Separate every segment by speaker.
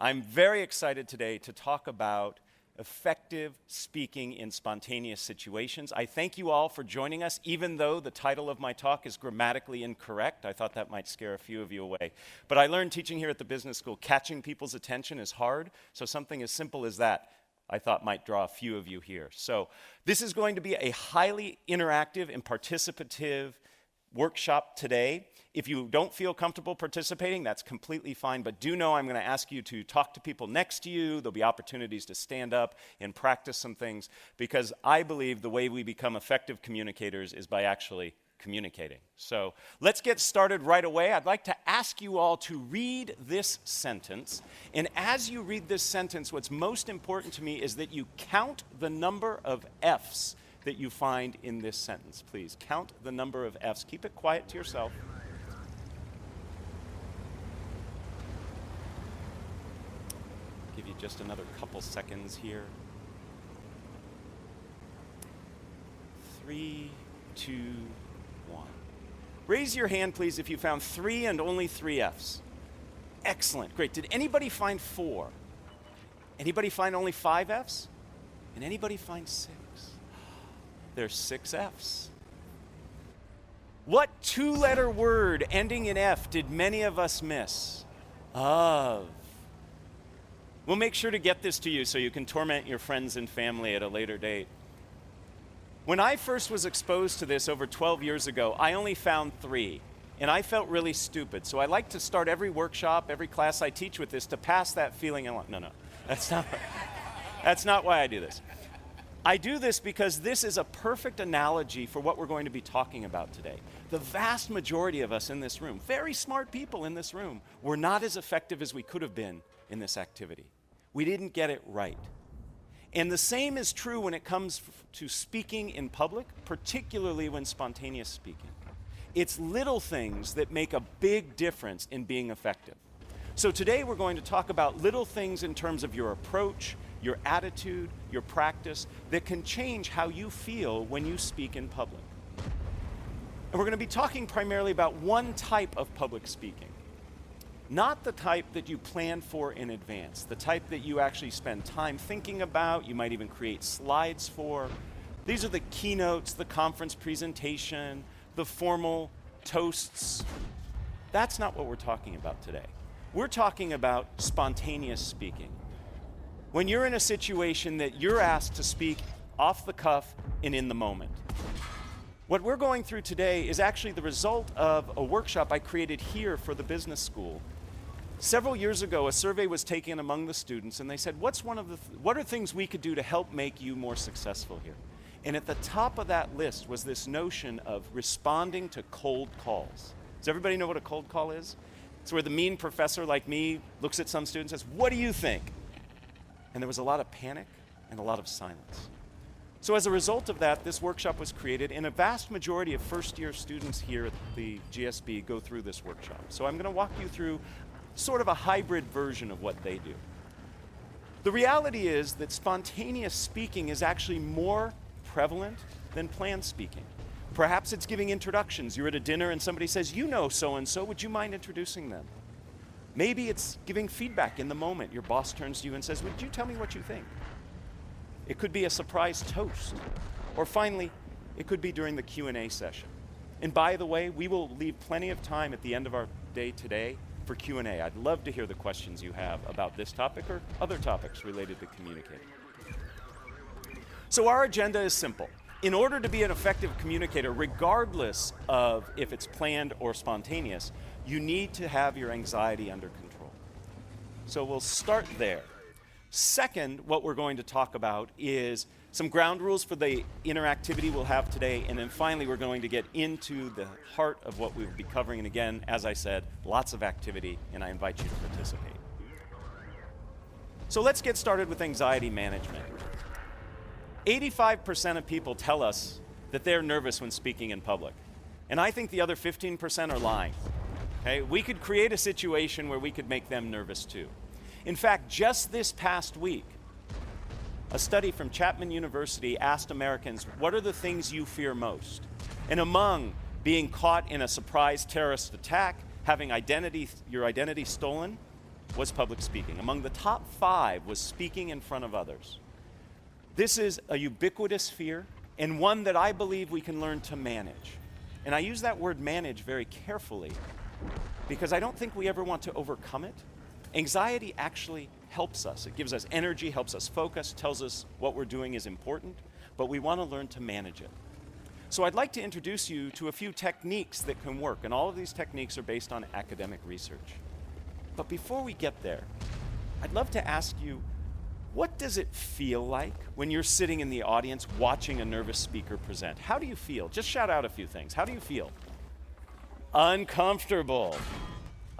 Speaker 1: I'm very excited today to talk about effective speaking in spontaneous situations. I thank you all for joining us, even though the title of my talk is grammatically incorrect. I thought that might scare a few of you away. But I learned teaching here at the business school, catching people's attention is hard, so something as simple as that I thought might draw a few of you here. So this is going to be a highly interactive and participative workshop today. If you don't feel comfortable participating, that's completely fine, but do know I'm going to ask you to talk to people next to you. There'll be opportunities to stand up and practice some things, because I believe the way we become effective communicators is by actually communicating. So let's get started right away. I'd like to ask you all to read this sentence, and as you read this sentence, what's most important to me is that you count the number of F's that you find in this sentence. Please count the number of F's. Keep it quiet to yourself. Give you just another couple seconds here. 3, 2, 1. Raise your hand, please, if you found 3 and only 3 F's. Excellent, great. Did anybody find 4? Anybody find only 5 F's? And anybody find 6? There's 6 F's. What 2-letter word ending in F did many of us miss? Of. We'll make sure to get this to you so you can torment your friends and family at a later date. When I first was exposed to this over 12 years ago, I only found 3, and I felt really stupid. So I like to start every workshop, every class I teach with this to pass that feeling along. No, that's not why I do this. I do this because this is a perfect analogy for what we're going to be talking about today. The vast majority of us in this room, very smart people in this room, were not as effective as we could have been in this activity. We didn't get it right. And the same is true when it comes to speaking in public, particularly when spontaneous speaking. It's little things that make a big difference in being effective. So today we're going to talk about little things in terms of your approach, your attitude, your practice, that can change how you feel when you speak in public. And we're going to be talking primarily about one type of public speaking. Not the type that you plan for in advance, the type that you actually spend time thinking about, you might even create slides for. These are the keynotes, the conference presentation, the formal toasts. That's not what we're talking about today. We're talking about spontaneous speaking. When you're in a situation that you're asked to speak off the cuff and in the moment. What we're going through today is actually the result of a workshop I created here for the business school. Several years ago, a survey was taken among the students, and they said, what are things we could do to help make you more successful here? And at the top of that list was this notion of responding to cold calls. Does everybody know what a cold call is? It's where the mean professor like me looks at some students and says, "What do you think?" And there was a lot of panic and a lot of silence. So as a result of that, this workshop was created, and a vast majority of first-year students here at the GSB go through this workshop. So I'm going to walk you through sort of a hybrid version of what they do. The reality is that spontaneous speaking is actually more prevalent than planned speaking. Perhaps it's giving introductions. You're at a dinner and somebody says, "You know so-and-so, would you mind introducing them?" Maybe it's giving feedback in the moment. Your boss turns to you and says, "Would you tell me what you think?" It could be a surprise toast. Or finally, it could be during the Q&A session. And by the way, we will leave plenty of time at the end of our day today for Q&A. I'd love to hear the questions you have about this topic or other topics related to communicating. So our agenda is simple. In order to be an effective communicator, regardless of if it's planned or spontaneous, you need to have your anxiety under control. So we'll start there. Second, what we're going to talk about is some ground rules for the interactivity we'll have today, and then finally we're going to get into the heart of what we'll be covering. And again, as I said, lots of activity, and I invite you to participate. So let's get started with anxiety management. 85% of people tell us that they're nervous when speaking in public, and I think the other 15% are lying. Okay? We could create a situation where we could make them nervous too. In fact, just this past week, a study from Chapman University asked Americans, what are the things you fear most? And among being caught in a surprise terrorist attack, having your identity stolen, was public speaking. Among the top 5 was speaking in front of others. This is a ubiquitous fear and one that I believe we can learn to manage. And I use that word manage very carefully because I don't think we ever want to overcome it. Anxiety actually helps us. It gives us energy, helps us focus, tells us what we're doing is important, but we want to learn to manage it. So I'd like to introduce you to a few techniques that can work, and all of these techniques are based on academic research. But before we get there, I'd love to ask you, what does it feel like when you're sitting in the audience watching a nervous speaker present? How do you feel? Just shout out a few things. How do you feel? Uncomfortable.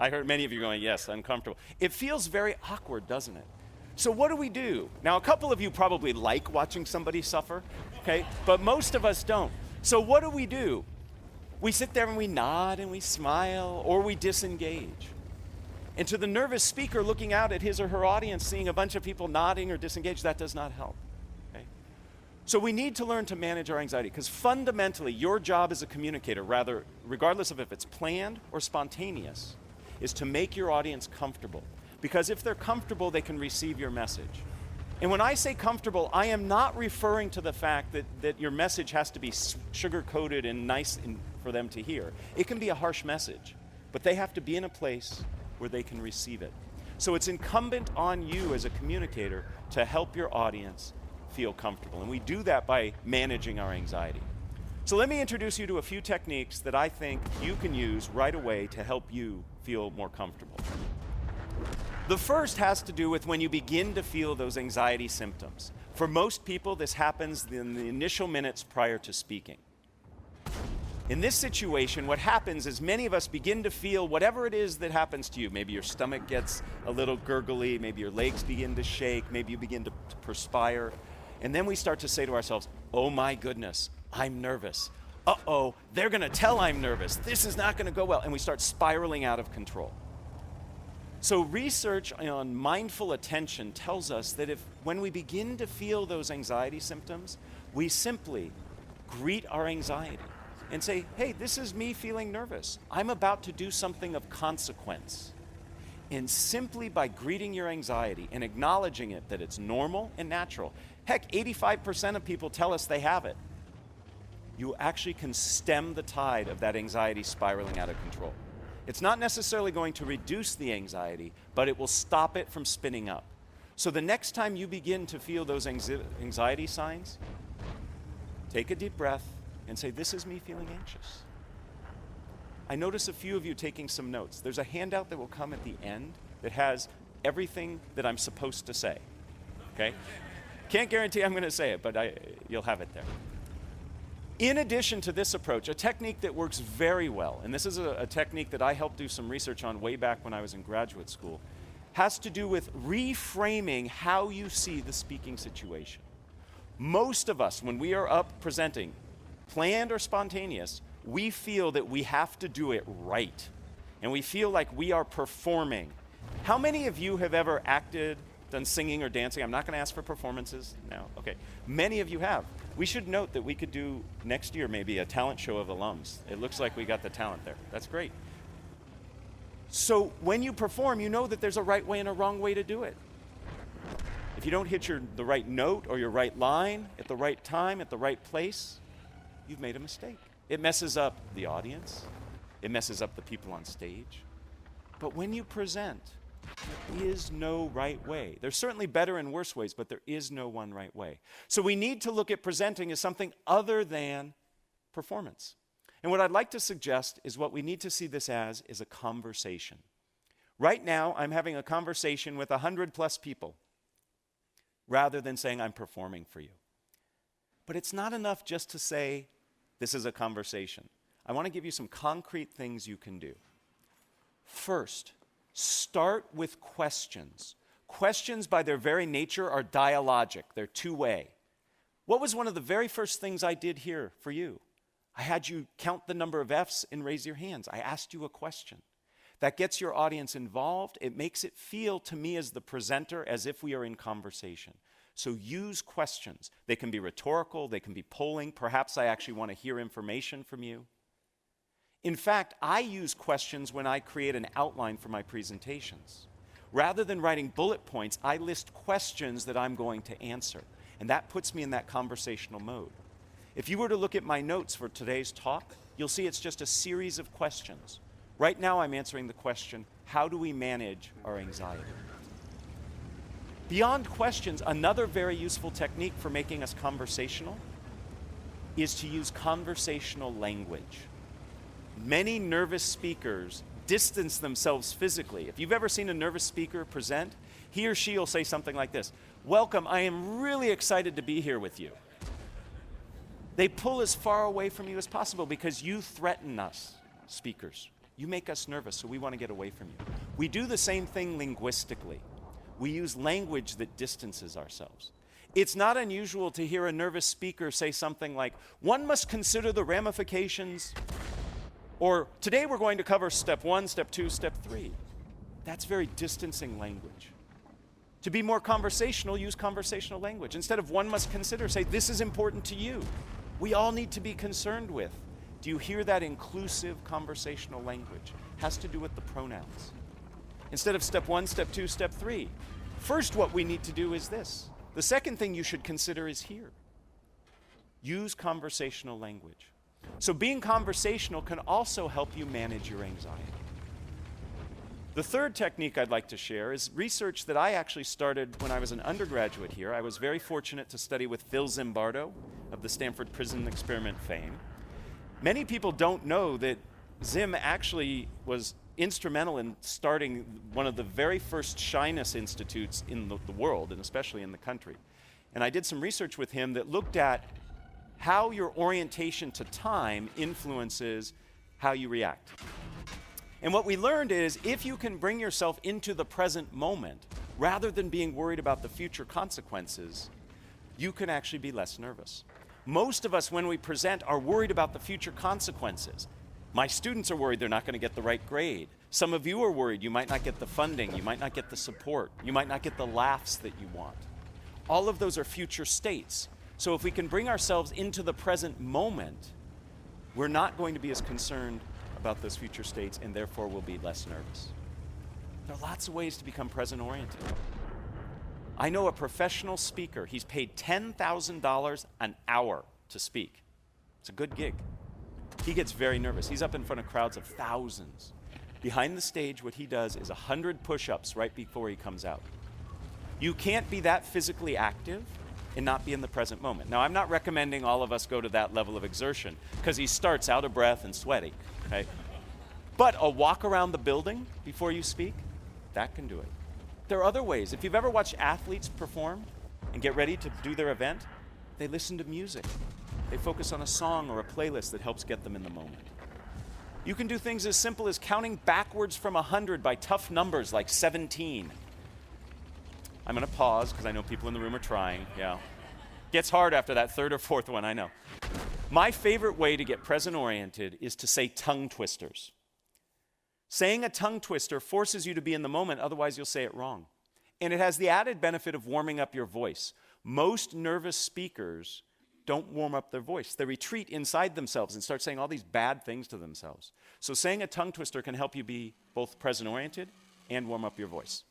Speaker 1: I heard many of you going, yes, uncomfortable. It feels very awkward, doesn't it? So what do we do? Now, a couple of you probably like watching somebody suffer, okay? But most of us don't. So what do? We sit there and we nod and we smile, or we disengage. And to the nervous speaker looking out at his or her audience, seeing a bunch of people nodding or disengaged, that does not help. Okay? So we need to learn to manage our anxiety, because fundamentally, your job as a communicator, rather, regardless of if it's planned or spontaneous, is to make your audience comfortable. Because if they're comfortable, they can receive your message. And when I say comfortable, I am not referring to the fact that your message has to be sugar-coated and nice for them to hear. It can be a harsh message, but they have to be in a place where they can receive it. So it's incumbent on you as a communicator to help your audience feel comfortable. And we do that by managing our anxiety. So let me introduce you to a few techniques that I think you can use right away to help you feel more comfortable. The first has to do with when you begin to feel those anxiety symptoms. For most people, this happens in the initial minutes prior to speaking. In this situation, what happens is many of us begin to feel whatever it is that happens to you. Maybe your stomach gets a little gurgly, maybe your legs begin to shake, maybe you begin to perspire. And then we start to say to ourselves, oh my goodness, I'm nervous. Uh-oh, they're gonna tell I'm nervous. This is not gonna go well. And we start spiraling out of control. So research on mindful attention tells us that when we begin to feel those anxiety symptoms, we simply greet our anxiety and say, hey, this is me feeling nervous. I'm about to do something of consequence. And simply by greeting your anxiety and acknowledging it, that it's normal and natural. Heck, 85% of people tell us they have it. You actually can stem the tide of that anxiety spiraling out of control. It's not necessarily going to reduce the anxiety, but it will stop it from spinning up. So the next time you begin to feel those anxiety signs, take a deep breath and say, this is me feeling anxious. I notice a few of you taking some notes. There's a handout that will come at the end that has everything that I'm supposed to say, okay? Can't guarantee I'm gonna say it, but you'll have it there. In addition to this approach, a technique that works very well, and this is a technique that I helped do some research on way back when I was in graduate school, has to do with reframing how you see the speaking situation. Most of us, when we are up presenting, planned or spontaneous, we feel that we have to do it right. And we feel like we are performing. How many of you have ever acted, done singing or dancing? I'm not going to ask for performances. No. Okay. Many of you have. We should note that we could do next year maybe a talent show of alums. It looks like we got the talent there. That's great. So when you perform, you know that there's a right way and a wrong way to do it. If you don't hit the right note or your right line at the right time, at the right place, you've made a mistake. It messes up the audience. It messes up the people on stage. But when you present, there is no right way. There's certainly better and worse ways, but there is no one right way. So we need to look at presenting as something other than performance. And what I'd like to suggest is what we need to see this as is a conversation. Right now, I'm having a conversation with 100+ people rather than saying I'm performing for you. But it's not enough just to say, this is a conversation. I want to give you some concrete things you can do. First, start with questions. Questions by their very nature are dialogic. They're two-way. What was one of the very first things I did here for you? I had you count the number of F's and raise your hands. I asked you a question. That gets your audience involved. It makes it feel to me as the presenter as if we are in conversation. So use questions. They can be rhetorical, they can be polling. Perhaps I actually want to hear information from you. In fact, I use questions when I create an outline for my presentations. Rather than writing bullet points, I list questions that I'm going to answer. And that puts me in that conversational mode. If you were to look at my notes for today's talk, you'll see it's just a series of questions. Right now I'm answering the question, how do we manage our anxiety? Beyond questions, another very useful technique for making us conversational is to use conversational language. Many nervous speakers distance themselves physically. If you've ever seen a nervous speaker present, he or she will say something like this: "Welcome, I am really excited to be here with you." They pull as far away from you as possible because you threaten us, speakers. You make us nervous, so we want to get away from you. We do the same thing linguistically. We use language that distances ourselves. It's not unusual to hear a nervous speaker say something like, "One must consider the ramifications," or "Today we're going to cover step 1, step 2, step 3. That's very distancing language. To be more conversational, use conversational language. Instead of "one must consider," say, "This is important to you. We all need to be concerned with." Do you hear that inclusive conversational language? Has to do with the pronouns. Instead of step 1, step 2, step 3. First, what we need to do is this. The second thing you should consider is here. Use conversational language. So being conversational can also help you manage your anxiety. The third technique I'd like to share is research that I actually started when I was an undergraduate here. I was very fortunate to study with Phil Zimbardo of the Stanford Prison Experiment fame. Many people don't know that Zim actually was instrumental in starting one of the very first shyness institutes in the world, and especially in the country. And I did some research with him that looked at how your orientation to time influences how you react. And what we learned is if you can bring yourself into the present moment, rather than being worried about the future consequences, you can actually be less nervous. Most of us, when we present, are worried about the future consequences. My students are worried they're not going to get the right grade. Some of you are worried you might not get the funding, you might not get the support, you might not get the laughs that you want. All of those are future states. So if we can bring ourselves into the present moment, we're not going to be as concerned about those future states, and therefore we'll be less nervous. There are lots of ways to become present-oriented. I know a professional speaker. He's paid $10,000 an hour to speak. It's a good gig. He gets very nervous. He's up in front of crowds of thousands. Behind the stage, what he does is 100 push-ups right before he comes out. You can't be that physically active and not be in the present moment. Now, I'm not recommending all of us go to that level of exertion because he starts out of breath and sweaty, okay? But a walk around the building before you speak, that can do it. There are other ways. If you've ever watched athletes perform and get ready to do their event, they listen to music. They focus on a song or a playlist that helps get them in the moment. You can do things as simple as counting backwards from 100 by tough numbers like 17. I'm going to pause because I know people in the room are trying. Yeah. Gets hard after that third or fourth one, I know. My favorite way to get present-oriented is to say tongue twisters. Saying a tongue twister forces you to be in the moment, otherwise you'll say it wrong. And it has the added benefit of warming up your voice. Most nervous speakers don't warm up their voice. They retreat inside themselves and start saying all these bad things to themselves. So saying a tongue twister can help you be both present-oriented and warm up your voice.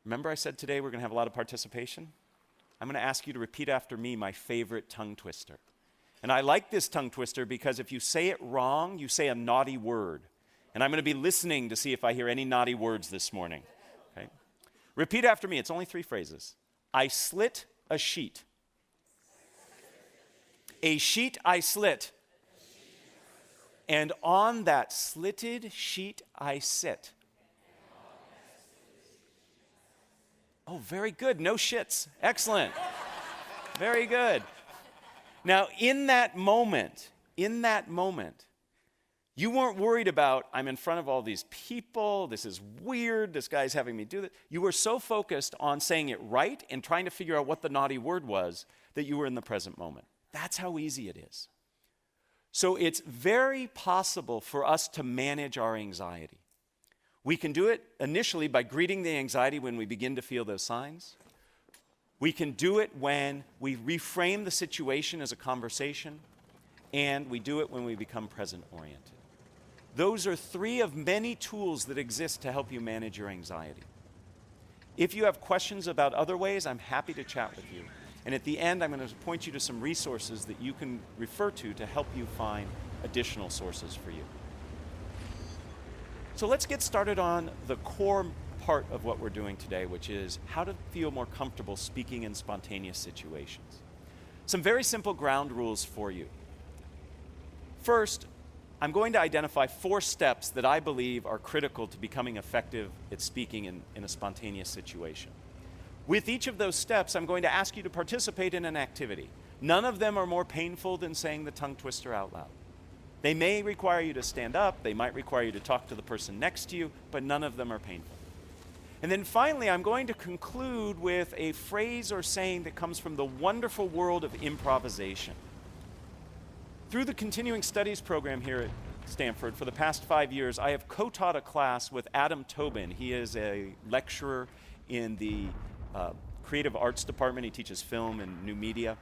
Speaker 1: Remember I said today we're going to have a lot of participation? I'm going to ask you to repeat after me my favorite tongue twister. And I like this tongue twister because if you say it wrong, you say a naughty word. And I'm going to be listening to see if I hear any naughty words this morning. Okay? Repeat after me. It's only 3 phrases. I slit a sheet. A sheet I slit. And on that slitted sheet I sit. Oh, very good. No shits. Excellent. Very good. Now, in that moment, you weren't worried about, I'm in front of all these people, this is weird, this guy's having me do this. You were so focused on saying it right and trying to figure out what the naughty word was that you were in the present moment. That's how easy it is. So it's very possible for us to manage our anxiety. We can do it initially by greeting the anxiety when we begin to feel those signs. We can do it when we reframe the situation as a conversation, and we do it when we become present-oriented. Those are 3 of many tools that exist to help you manage your anxiety. If you have questions about other ways, I'm happy to chat with you. And at the end, I'm going to point you to some resources that you can refer to help you find additional sources for you. So let's get started on the core part of what we're doing today, which is how to feel more comfortable speaking in spontaneous situations. Some very simple ground rules for you. First, I'm going to identify 4 steps that I believe are critical to becoming effective at speaking in a spontaneous situation. With each of those steps, I'm going to ask you to participate in an activity. None of them are more painful than saying the tongue twister out loud. They may require you to stand up, they might require you to talk to the person next to you, but none of them are painful. And then finally, I'm going to conclude with a phrase or saying that comes from the wonderful world of improvisation. Through the continuing studies program here at Stanford for the past 5 years, I have co-taught a class with Adam Tobin. He is a lecturer in the creative arts department. He teaches film and new media,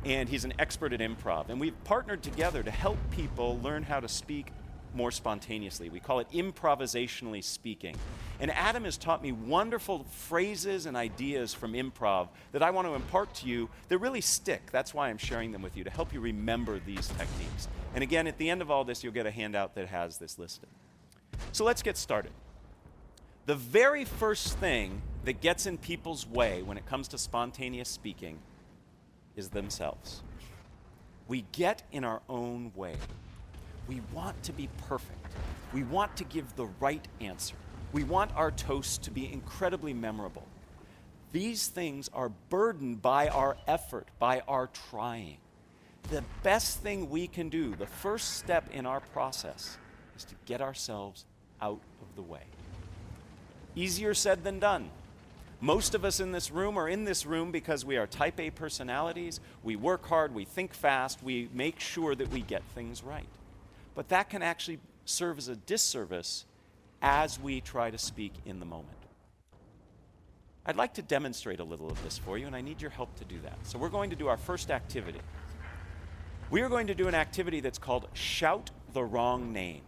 Speaker 1: and he's an expert at improv. And we've partnered together to help people learn how to speak more spontaneously. We call it improvisationally speaking. And Adam has taught me wonderful phrases and ideas from improv that I want to impart to you that really stick. That's why I'm sharing them with you, to help you remember these techniques. And again, at the end of all this, you'll get a handout that has this listed. So let's get started. The very first thing that gets in people's way when it comes to spontaneous speaking is themselves. We get in our own way. We want to be perfect. We want to give the right answer. We want our toast to be incredibly memorable. These things are burdened by our effort, by our trying. The best thing we can do, the first step in our process, is to get ourselves out of the way. Easier said than done. Most of us in this room are in this room because we are type A personalities. We work hard, we think fast, we make sure that we get things right. But that can actually serve as a disservice as we try to speak in the moment. I'd like to demonstrate a little of this for you, and I need your help to do that. So we're going to do our first activity. We are going to do an activity that's called Shout the Wrong Name.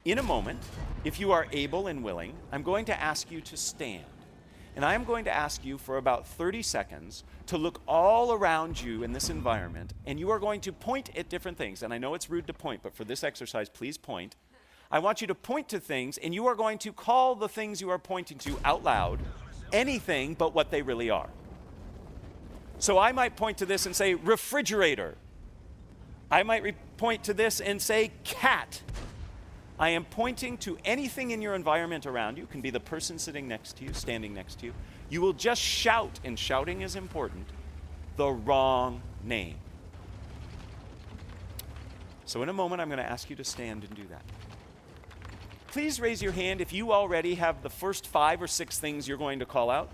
Speaker 1: In a moment, if you are able and willing, I'm going to ask you to stand. And I am going to ask you for about 30 seconds to look all around you in this environment, and you are going to point at different things. And I know it's rude to point, but for this exercise, please point. I want you to point to things, and you are going to call the things you are pointing to out loud anything but what they really are. So I might point to this and say refrigerator. I might point to this and say cat. I am pointing to anything in your environment around you. It can be the person sitting next to you, standing next to you. You will just shout, and shouting is important, the wrong name. So in a moment, I'm going to ask you to stand and do that. Please raise your hand if you already have the first 5 or 6 things you're going to call out.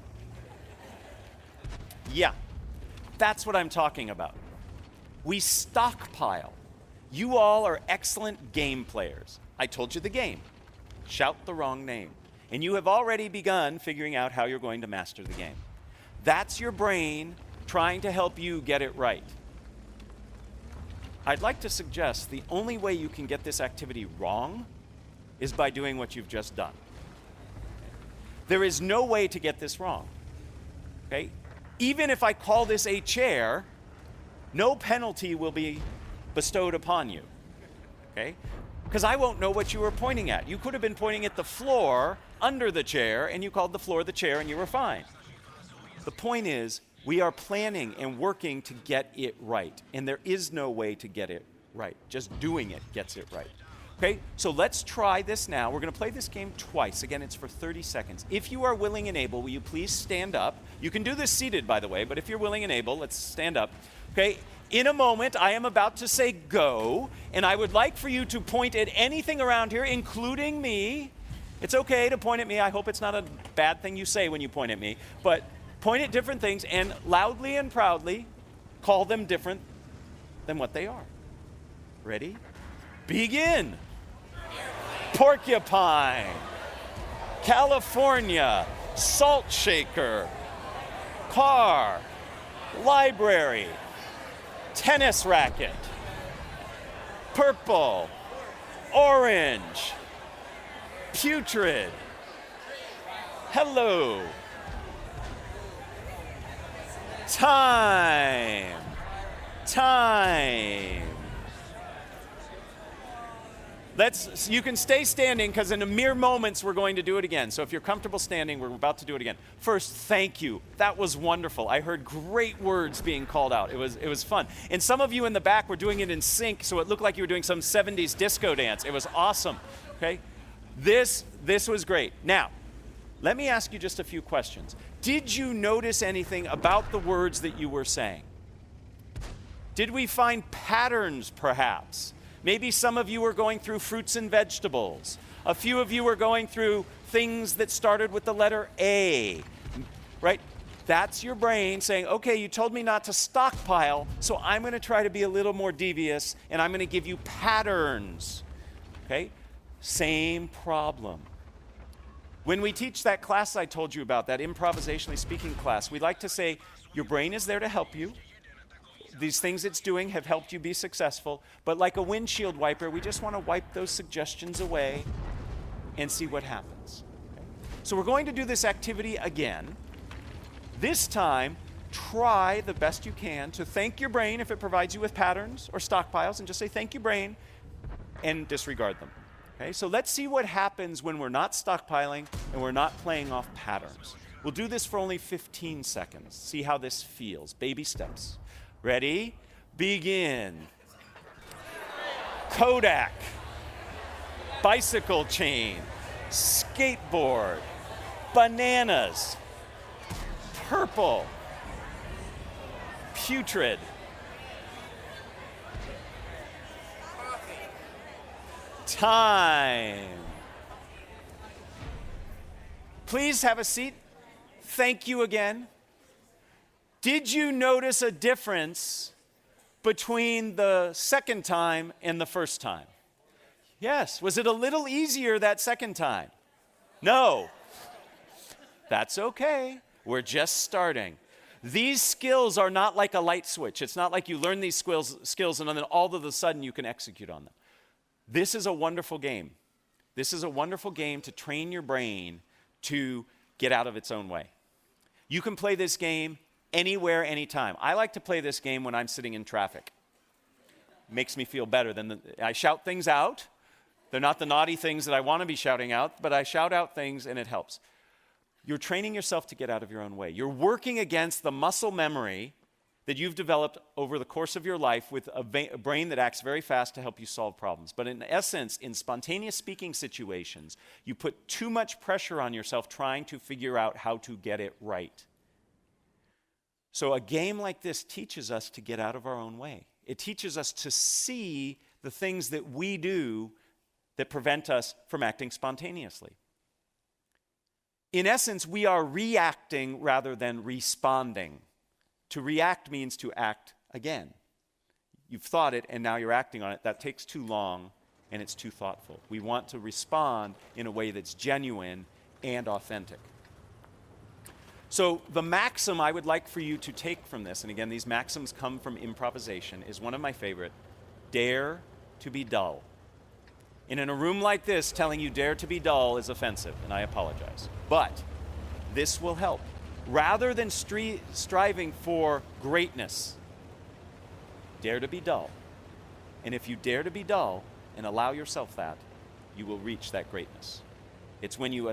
Speaker 1: Yeah, that's what I'm talking about. We stockpile. You all are excellent game players. I told you the game. Shout the wrong name. And you have already begun figuring out how you're going to master the game. That's your brain trying to help you get it right. I'd like to suggest the only way you can get this activity wrong is by doing what you've just done. There is no way to get this wrong. Okay? Even if I call this a chair, no penalty will be bestowed upon you. Okay? Because I won't know what you were pointing at. You could have been pointing at the floor under the chair, and you called the floor the chair, and you were fine. The point is, we are planning and working to get it right, and there is no way to get it right. Just doing it gets it right. Okay, so let's try this now. We're going to play this game twice. Again, it's for 30 seconds. If you are willing and able, will you please stand up? You can do this seated, by the way, but if you're willing and able, let's stand up. Okay, in a moment, I am about to say go, and I would like for you to point at anything around here, including me. It's okay to point at me. I hope it's not a bad thing you say when you point at me, but point at different things and loudly and proudly call them different than what they are. Ready? Begin. Porcupine, California, salt shaker, car, library, tennis racket, purple, Orange. Putrid. Hello. Time. You can stay standing because in a mere moments we're going to do it again. So if you're comfortable standing, we're about to do it again. First, thank you. That was wonderful. I heard great words being called out. It was fun. And some of you in the back were doing it in sync, so it looked like you were doing some 70s disco dance. It was awesome. Okay? This was great. Now, let me ask you just a few questions. Did you notice anything about the words that you were saying? Did we find patterns, perhaps? Maybe some of you were going through fruits and vegetables. A few of you were going through things that started with the letter A, right? That's your brain saying, okay, you told me not to stockpile, so I'm going to try to be a little more devious, and I'm going to give you patterns, okay? Same problem. When we teach that class I told you about, that improvisationally speaking class, we like to say, your brain is there to help you. These things it's doing have helped you be successful, but like a windshield wiper, we just want to wipe those suggestions away and see what happens. Okay? So we're going to do this activity again. This time, try the best you can to thank your brain if it provides you with patterns or stockpiles, and just say, thank you, brain, and disregard them. Okay? So let's see what happens when we're not stockpiling and we're not playing off patterns. We'll do this for only 15 seconds. See how this feels. Baby steps. Ready? Begin. Kodak. Bicycle chain. Skateboard. Bananas. Purple. Putrid. Time. Please have a seat. Thank you again. Did you notice a difference between the second time and the first time? Yes. Was it a little easier that second time? No. That's okay. We're just starting. These skills are not like a light switch. It's not like you learn these skills and then all of a sudden you can execute on them. This is a wonderful game. This is a wonderful game to train your brain to get out of its own way. You can play this game anywhere, anytime. I like to play this game when I'm sitting in traffic. Makes me feel better. I shout things out. They're not the naughty things that I want to be shouting out, but I shout out things and it helps. You're training yourself to get out of your own way. You're working against the muscle memory that you've developed over the course of your life with a brain that acts very fast to help you solve problems. But in essence, in spontaneous speaking situations, you put too much pressure on yourself trying to figure out how to get it right. So a game like this teaches us to get out of our own way. It teaches us to see the things that we do that prevent us from acting spontaneously. In essence, we are reacting rather than responding. To react means to act again. You've thought it and now you're acting on it. That takes too long and it's too thoughtful. We want to respond in a way that's genuine and authentic. So the maxim I would like for you to take from this, and again, these maxims come from improvisation, is one of my favorite: dare to be dull. And in a room like this, telling you dare to be dull is offensive, and I apologize. But this will help. Rather than striving for greatness, dare to be dull. And if you dare to be dull and allow yourself that, you will reach that greatness. It's when you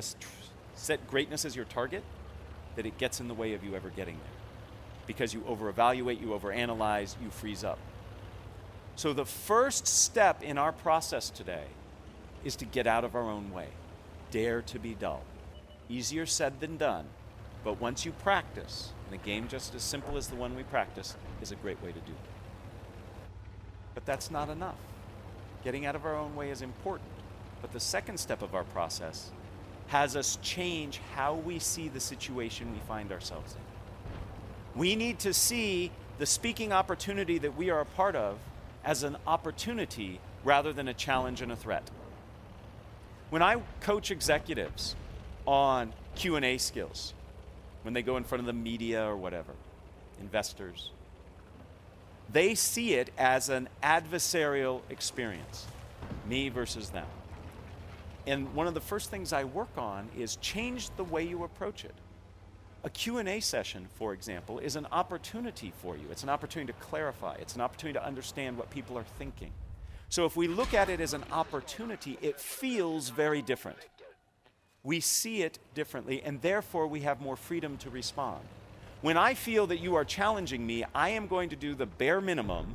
Speaker 1: set greatness as your target that it gets in the way of you ever getting there. Because you over-evaluate, you over-analyze, you freeze up. So the first step in our process today is to get out of our own way. Dare to be dull. Easier said than done, but once you practice, and a game just as simple as the one we practiced is a great way to do it. But that's not enough. Getting out of our own way is important, but the second step of our process has us change how we see the situation we find ourselves in. We need to see the speaking opportunity that we are a part of as an opportunity rather than a challenge and a threat. When I coach executives on Q&A skills, when they go in front of the media or whatever, investors, they see it as an adversarial experience. Me versus them. And one of the first things I work on is change the way you approach it. A Q&A session, for example, is an opportunity for you. It's an opportunity to clarify. It's an opportunity to understand what people are thinking. So if we look at it as an opportunity, it feels very different. We see it differently, and therefore we have more freedom to respond. When I feel that you are challenging me, I am going to do the bare minimum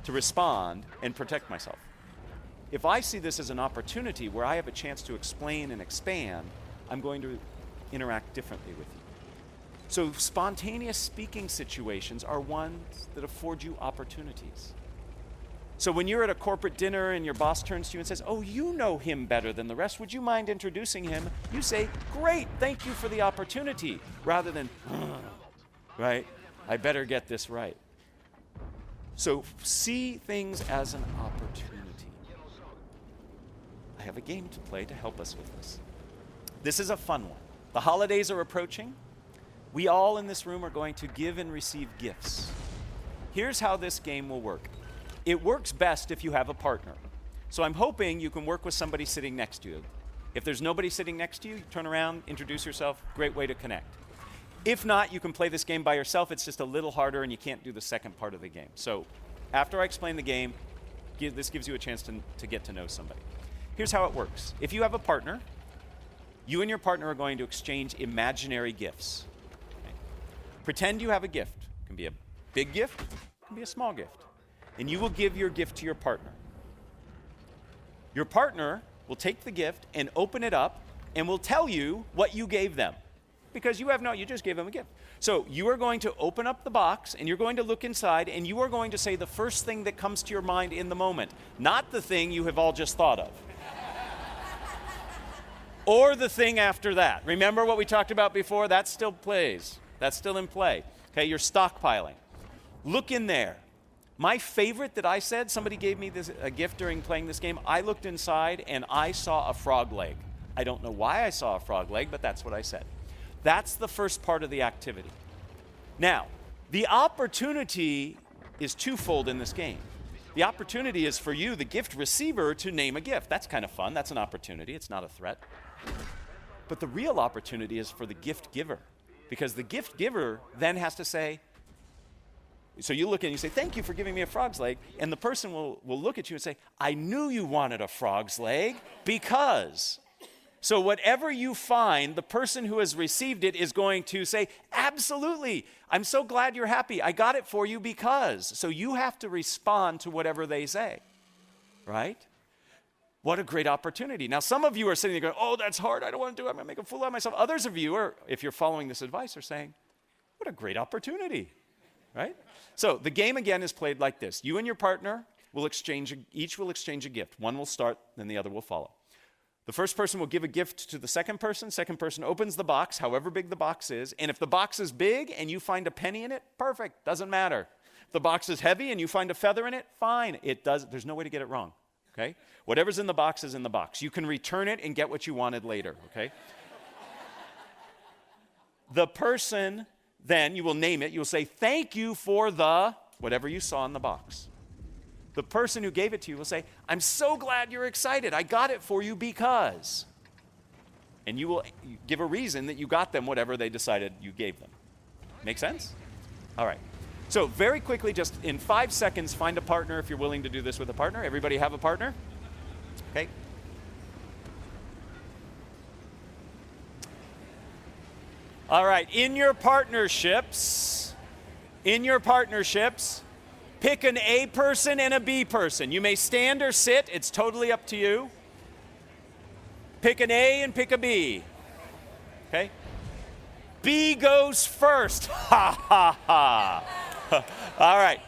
Speaker 1: to respond and protect myself. If I see this as an opportunity where I have a chance to explain and expand, I'm going to interact differently with you. So spontaneous speaking situations are ones that afford you opportunities. So when you're at a corporate dinner and your boss turns to you and says, oh, you know him better than the rest, would you mind introducing him? You say, great, thank you for the opportunity, rather than, right, I better get this right. So see things as an opportunity. I have a game to play to help us with this. This is a fun one. The holidays are approaching. We all in this room are going to give and receive gifts. Here's how this game will work. It works best if you have a partner. So I'm hoping you can work with somebody sitting next to you. If there's nobody sitting next to you, turn around, introduce yourself, great way to connect. If not, you can play this game by yourself. It's just a little harder and you can't do the second part of the game. So after I explain the game, this gives you a chance to get to know somebody. Here's how it works. If you have a partner, you and your partner are going to exchange imaginary gifts. Okay? Pretend you have a gift. It can be a big gift, it can be a small gift. And you will give your gift to your partner. Your partner will take the gift and open it up and will tell you what you gave them. Because you just gave them a gift. So you are going to open up the box and you're going to look inside and you are going to say the first thing that comes to your mind in the moment, not the thing you have all just thought of. Or the thing after that. Remember what we talked about before? That still plays. That's still in play. Okay, you're stockpiling. Look in there. My favorite that I said, somebody gave me a gift during playing this game. I looked inside and I saw a frog leg. I don't know why I saw a frog leg, but that's what I said. That's the first part of the activity. Now, the opportunity is twofold in this game. The opportunity is for you, the gift receiver, to name a gift. That's kind of fun. That's an opportunity. It's not a threat. But the real opportunity is for the gift giver. Because the gift giver then has to say, so you look and you say, thank you for giving me a frog's leg. And the person will look at you and say, I knew you wanted a frog's leg because. So whatever you find, the person who has received it is going to say, absolutely, I'm so glad you're happy. I got it for you because. So you have to respond to whatever they say, right? What a great opportunity. Now, some of you are sitting there going, oh, that's hard. I don't want to do it. I'm going to make a fool out of myself. Others of you, are, if you're following this advice, are saying, what a great opportunity, right? So the game, again, is played like this. You and your partner will each will exchange a gift. One will start, then the other will follow. The first person will give a gift to the second person. Second person opens the box, however big the box is. And if the box is big and you find a penny in it, perfect, doesn't matter. If the box is heavy and you find a feather in it, fine. There's no way to get it wrong, okay? Whatever's in the box is in the box. You can return it and get what you wanted later, okay? The person, then, you will name it. You will say, thank you for the whatever you saw in the box. The person who gave it to you will say, I'm so glad you're excited. I got it for you because. And you will give a reason that you got them whatever they decided you gave them. Make sense? All right. So very quickly, just in 5 seconds, find a partner if you're willing to do this with a partner. Everybody have a partner? Okay. All right. In your partnerships, pick an A person and a B person. You may stand or sit. It's totally up to you. Pick an A and pick a B. Okay? B goes first. Ha, ha, ha. All right.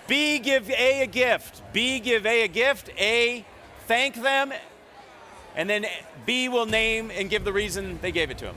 Speaker 1: B, give A a gift. B, give A a gift. A, thank them. And then B will name and give the reason they gave it to him.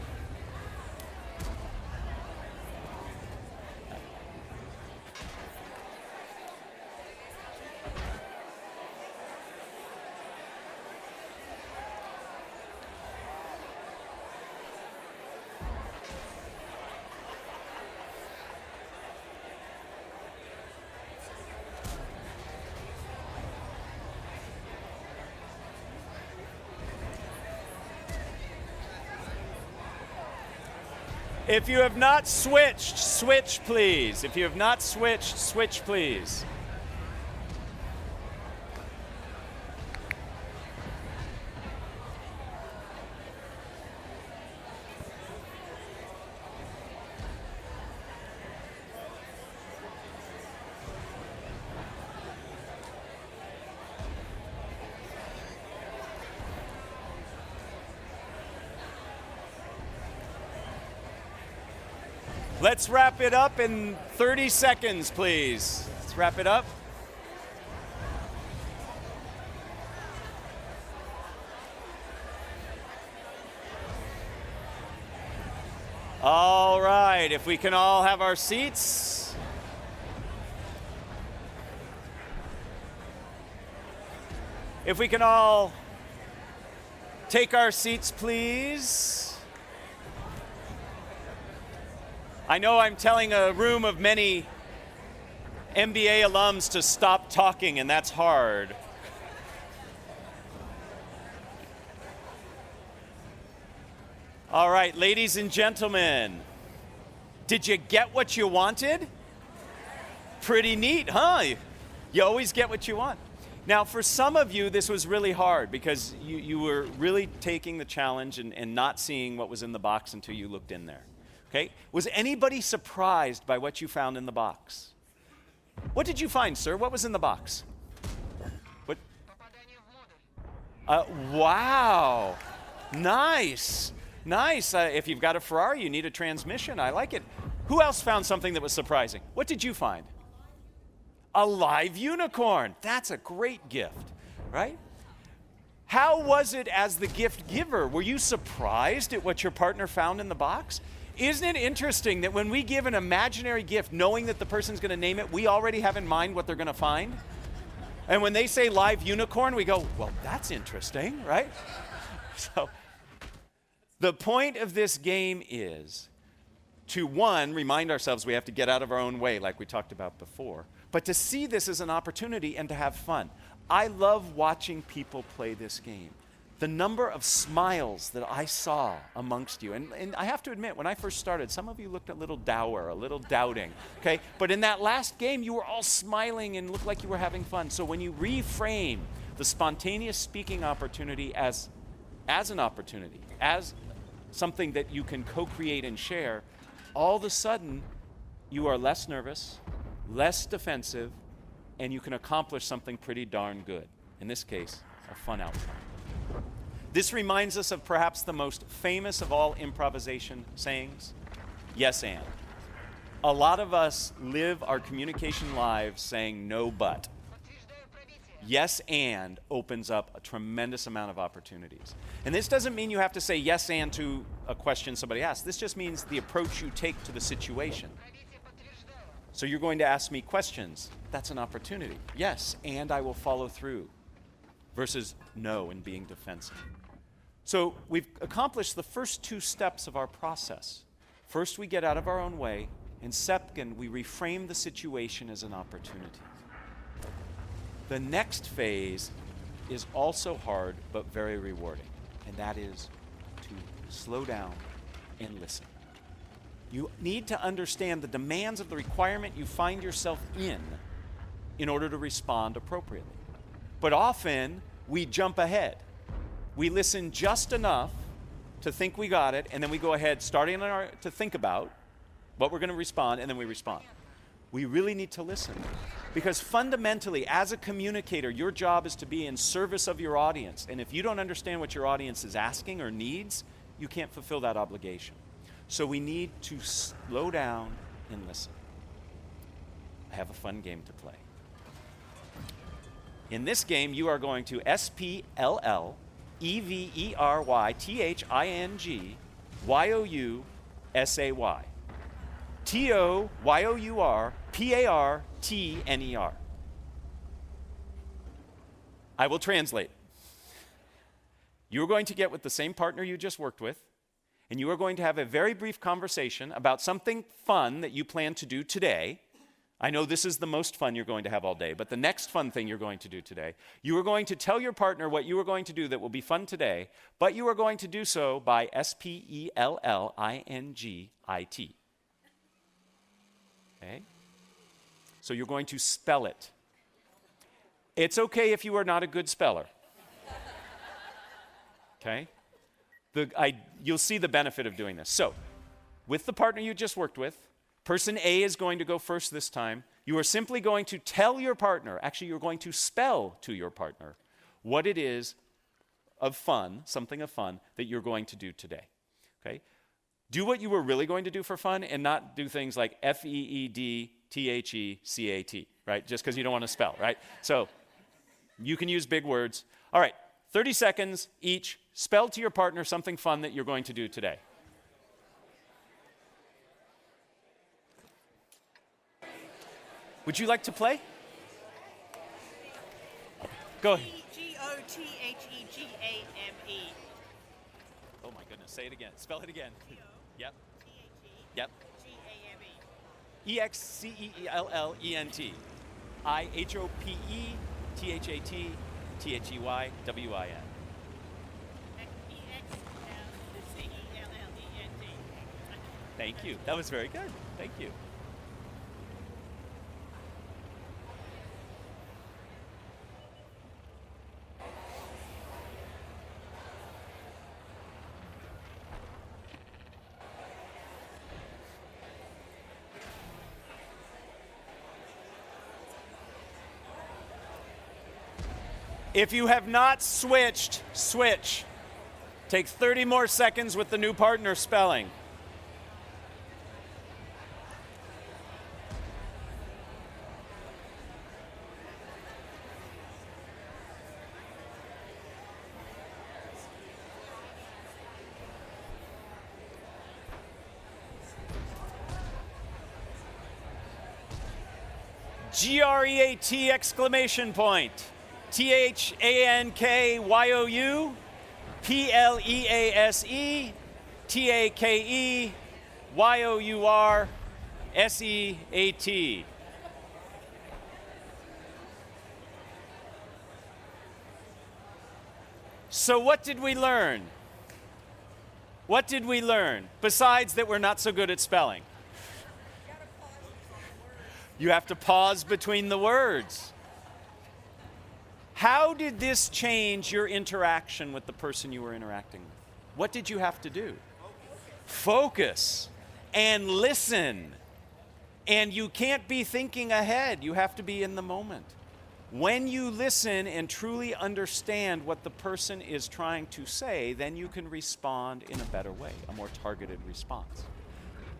Speaker 1: If you have not switched, switch please. If you have not switched, switch please. Let's wrap it up in 30 seconds, please. Let's wrap it up. All right, if we can all have our seats. If we can all take our seats, please. I know I'm telling a room of many MBA alums to stop talking, and that's hard. All right, ladies and gentlemen, did you get what you wanted? Pretty neat, huh? You always get what you want. Now, for some of you, this was really hard because you were really taking the challenge and not seeing what was in the box until you looked in there. Okay? Was anybody surprised by what you found in the box? What did you find, sir? What was in the box? What? Wow. Nice. Nice. If you've got a Ferrari, you need a transmission. I like it. Who else found something that was surprising? What did you find? A live unicorn. That's a great gift, right? How was it as the gift giver? Were you surprised at what your partner found in the box? Isn't it interesting that when we give an imaginary gift, knowing that the person's going to name it, we already have in mind what they're going to find? And when they say live unicorn, we go, well, that's interesting, right? So the point of this game is to, one, remind ourselves we have to get out of our own way, like we talked about before, but to see this as an opportunity and to have fun. I love watching people play this game. The number of smiles that I saw amongst you, and I have to admit, when I first started, some of you looked a little dour, a little doubting, okay? But in that last game, you were all smiling and looked like you were having fun. So when you reframe the spontaneous speaking opportunity as an opportunity, as something that you can co-create and share, all of a sudden, you are less nervous, less defensive, and you can accomplish something pretty darn good. In this case, a fun outcome. This reminds us of perhaps the most famous of all improvisation sayings, yes and. A lot of us live our communication lives saying no but. Yes and opens up a tremendous amount of opportunities. And this doesn't mean you have to say yes and to a question somebody asks. This just means the approach you take to the situation. So you're going to ask me questions. That's an opportunity. Yes, and I will follow through. Versus no and being defensive. So we've accomplished the first two steps of our process. First, we get out of our own way, and second, we reframe the situation as an opportunity. The next phase is also hard, but very rewarding, and that is to slow down and listen. You need to understand the demands of the requirement you find yourself in order to respond appropriately. But often, we jump ahead. We listen just enough to think we got it, and then we go ahead, starting to think about what we're going to respond, and then we respond. We really need to listen. Because fundamentally, as a communicator, your job is to be in service of your audience. And if you don't understand what your audience is asking or needs, you can't fulfill that obligation. So we need to slow down and listen. I have a fun game to play. In this game, you are going to SPLLEVERYTHINGYOUSAY. TOYOURPARTNER. I will translate. You're going to get with the same partner you just worked with, and you are going to have a very brief conversation about something fun that you plan to do today. I know this is the most fun you're going to have all day, but the next fun thing you're going to do today, you are going to tell your partner what you are going to do that will be fun today, but you are going to do so by spellingit. Okay? So you're going to spell it. It's okay if you are not a good speller. Okay? You'll see the benefit of doing this. So, with the partner you just worked with, person A is going to go first this time. You are simply going to tell your partner, actually you're going to spell to your partner what it is of fun, something of fun, that you're going to do today. Okay? Do what you were really going to do for fun and not do things like FEEDTHECAT, right? Just because you don't want to spell, right? So, you can use big words. All right, 30 seconds each. Spell to your partner something fun that you're going to do today. Would you like to play? Go ahead.
Speaker 2: Gothegame.
Speaker 1: Oh my goodness, say it again. Spell it again. Yep. Yep. EXCEELLENT. IHOPETHATTHEYWIN. Thank you. That was very good. Thank you. If you have not switched, switch. Take 30 more seconds with the new partner spelling. GREAT exclamation point. THANKYOU PLEASE TAKEYOURSEAT. So what did we learn? What did we learn besides that we're not so good at spelling? You have to pause between the words. How did this change your interaction with the person you were interacting with? What did you have to do? Focus and listen. And you can't be thinking ahead. You have to be in the moment. When you listen and truly understand what the person is trying to say, then you can respond in a better way, a more targeted response.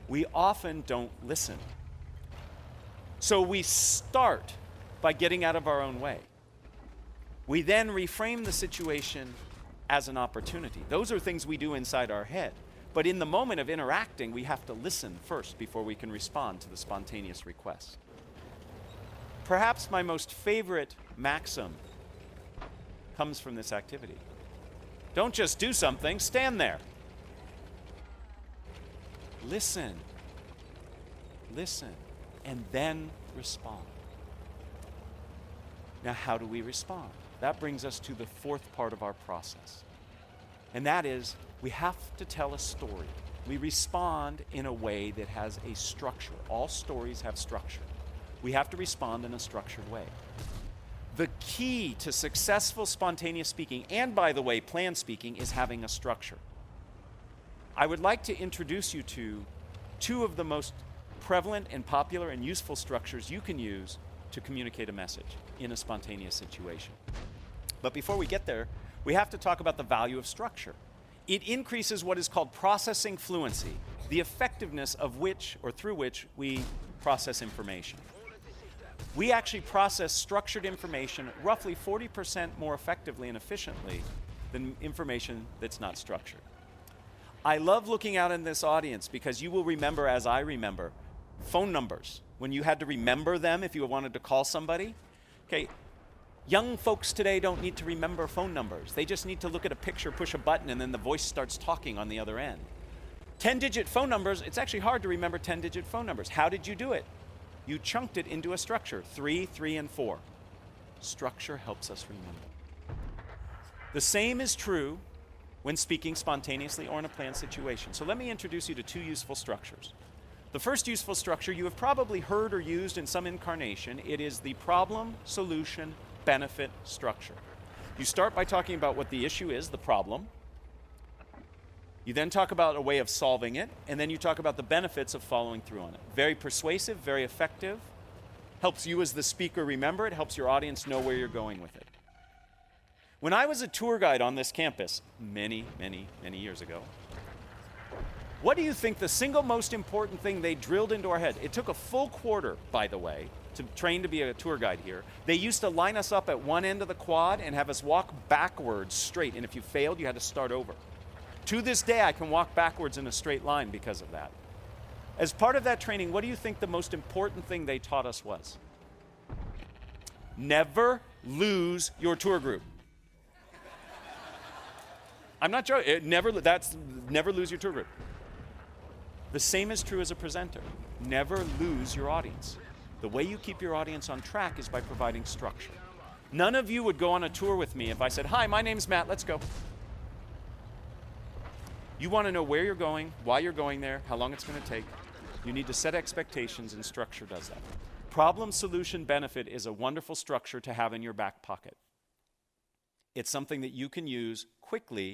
Speaker 1: We often don't listen. So we start by getting out of our own way. We then reframe the situation as an opportunity. Those are things we do inside our head. But in the moment of interacting, we have to listen first before we can respond to the spontaneous request. Perhaps my most favorite maxim comes from this activity. Don't just do something, stand there. Listen, and then respond. Now, how do we respond? That brings us to the fourth part of our process. And that is, we have to tell a story. We respond in a way that has a structure. All stories have structure. We have to respond in a structured way. The key to successful spontaneous speaking, and by the way, planned speaking, is having a structure. I would like to introduce you to two of the most prevalent and popular and useful structures you can use to communicate a message in a spontaneous situation. But before we get there, we have to talk about the value of structure. It increases what is called processing fluency, the effectiveness of which or through which we process information. We actually process structured information roughly 40% more effectively and efficiently than information that's not structured. I love looking out in this audience because you will remember, as I remember, phone numbers. When you had to remember them if you wanted to call somebody. Okay, young folks today don't need to remember phone numbers. They just need to look at a picture, push a button, and then the voice starts talking on the other end. 10-digit phone numbers, it's actually hard to remember 10-digit phone numbers. How did you do it? You chunked it into a structure, 3, 3, and 4. Structure helps us remember. The same is true when speaking spontaneously or in a planned situation. So let me introduce you to 2 useful structures. The first useful structure you have probably heard or used in some incarnation. It is the problem, solution, benefit structure. You start by talking about what the issue is, the problem. You then talk about a way of solving it, and then you talk about the benefits of following through on it. Very persuasive, very effective. Helps you as the speaker remember it, helps your audience know where you're going with it. When I was a tour guide on this campus many, many, many years ago, what do you think the single most important thing they drilled into our head? It took a full quarter, by the way, to train to be a tour guide here. They used to line us up at one end of the quad and have us walk backwards straight, and if you failed, you had to start over. To this day, I can walk backwards in a straight line because of that. As part of that training, what do you think the most important thing they taught us was? Never lose your tour group. I'm not joking. Never lose your tour group. The same is true as a presenter. Never lose your audience. The way you keep your audience on track is by providing structure. None of you would go on a tour with me if I said, "Hi, my name's Matt, let's go." You want to know where you're going, why you're going there, how long it's going to take. You need to set expectations, and structure does that. Problem, solution, benefit is a wonderful structure to have in your back pocket. It's something that you can use quickly.